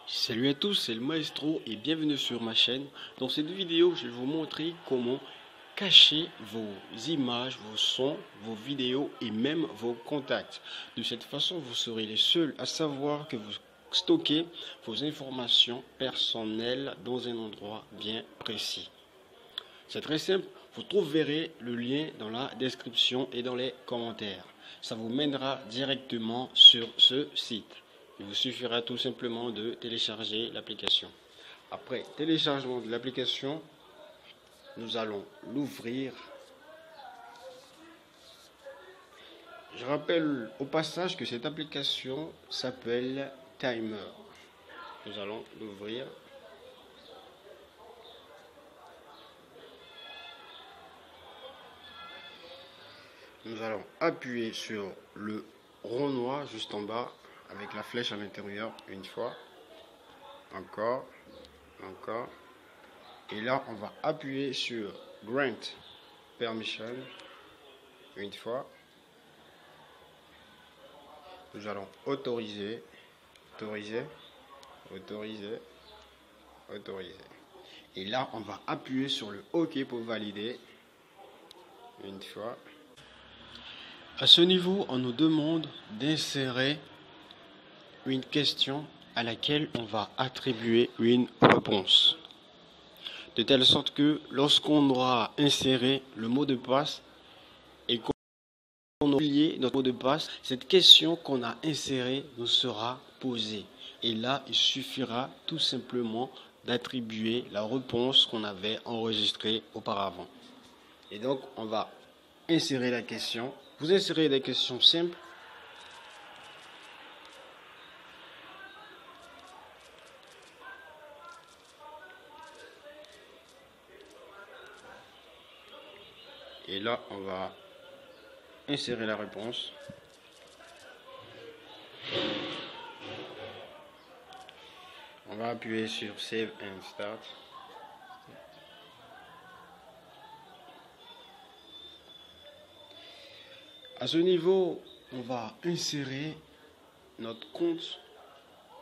Salut à tous, c'est le Maestro et bienvenue sur ma chaîne. Dans cette vidéo, je vais vous montrer comment cacher vos images, vos sons, vos vidéos et même vos contacts. De cette façon, vous serez les seuls à savoir que vous stockez vos informations personnelles dans un endroit bien précis. C'est très simple, vous trouverez le lien dans la description et dans les commentaires. Ça vous mènera directement sur ce site. Il vous suffira tout simplement de télécharger l'application. Après téléchargement de l'application, nous allons l'ouvrir. Je rappelle au passage que cette application s'appelle Timer. Nous allons l'ouvrir. Nous allons appuyer sur le rond noir juste en bas avec la flèche à l'intérieur une fois, encore, et là on va appuyer sur Grant Permission une fois. Nous allons autoriser, et là on va appuyer sur le OK pour valider une fois. À ce niveau, on nous demande d'insérer une question à laquelle on va attribuer une réponse. De telle sorte que lorsqu'on aura inséré le mot de passe et qu'on aura oublié notre mot de passe, cette question qu'on a insérée nous sera posée. Et là, il suffira tout simplement d'attribuer la réponse qu'on avait enregistrée auparavant. Et donc, on va insérer la question. Vous insérez des questions simples. Et là, on va insérer la réponse. On va appuyer sur Save and Start. À ce niveau, on va insérer notre compte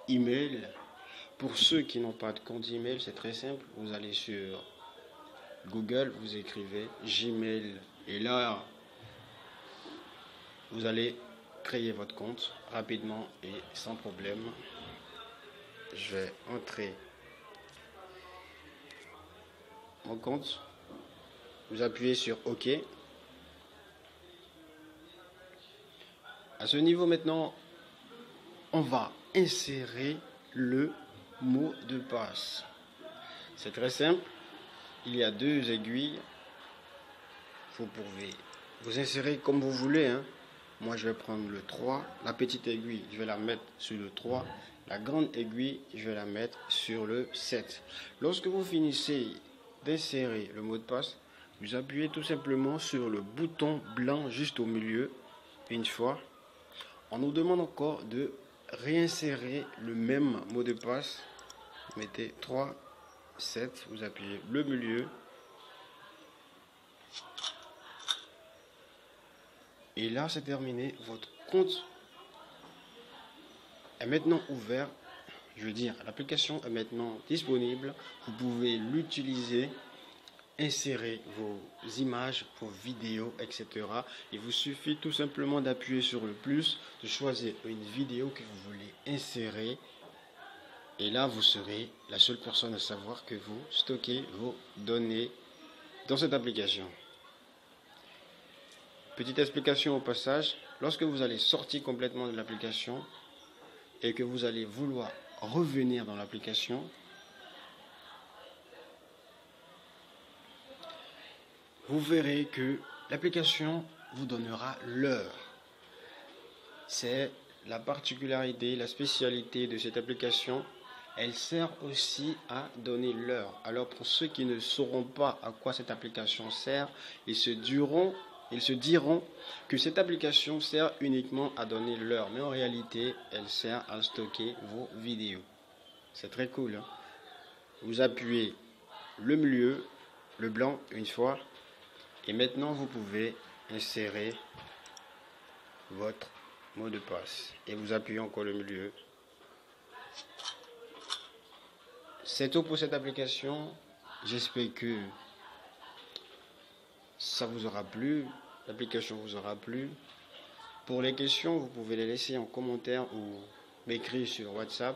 email. Pour ceux qui n'ont pas de compte email, c'est très simple. Vous allez sur Google, vous écrivez Gmail et là, vous allez créer votre compte rapidement et sans problème. Je vais entrer mon compte. Vous appuyez sur OK. À ce niveau maintenant, on va insérer le mot de passe. C'est très simple. Il y a deux aiguilles. Vous pouvez vous insérer comme vous voulez. Moi, je vais prendre le 3. La petite aiguille, je vais la mettre sur le 3. La grande aiguille, je vais la mettre sur le 7. Lorsque vous finissez d'insérer le mot de passe, vous appuyez tout simplement sur le bouton blanc juste au milieu une fois. On nous demande encore de réinsérer le même mot de passe. Vous mettez 3, 7, vous appuyez le milieu. Et là, c'est terminé. Votre compte est maintenant ouvert. Je veux dire, l'application est maintenant disponible. Vous pouvez l'utiliser, insérer vos images, vos vidéos, etc. Il vous suffit tout simplement d'appuyer sur le plus, de choisir une vidéo que vous voulez insérer. Et là, vous serez la seule personne à savoir que vous stockez vos données dans cette application. Petite explication au passage, lorsque vous allez sortir complètement de l'application et que vous allez vouloir revenir dans l'application, vous verrez que l'application vous donnera l'heure. C'est la particularité, la spécialité de cette application. Elle sert aussi à donner l'heure. Alors pour ceux qui ne sauront pas à quoi cette application sert, ils se diront que cette application sert uniquement à donner l'heure. Mais en réalité, elle sert à stocker vos vidéos. C'est très cool. Vous appuyez le milieu, le blanc une fois. Et maintenant, vous pouvez insérer votre mot de passe. Et vous appuyez encore le milieu. C'est tout pour cette application. J'espère que ça vous aura plu, l'application vous aura plu. Pour les questions, vous pouvez les laisser en commentaire ou m'écrire sur WhatsApp.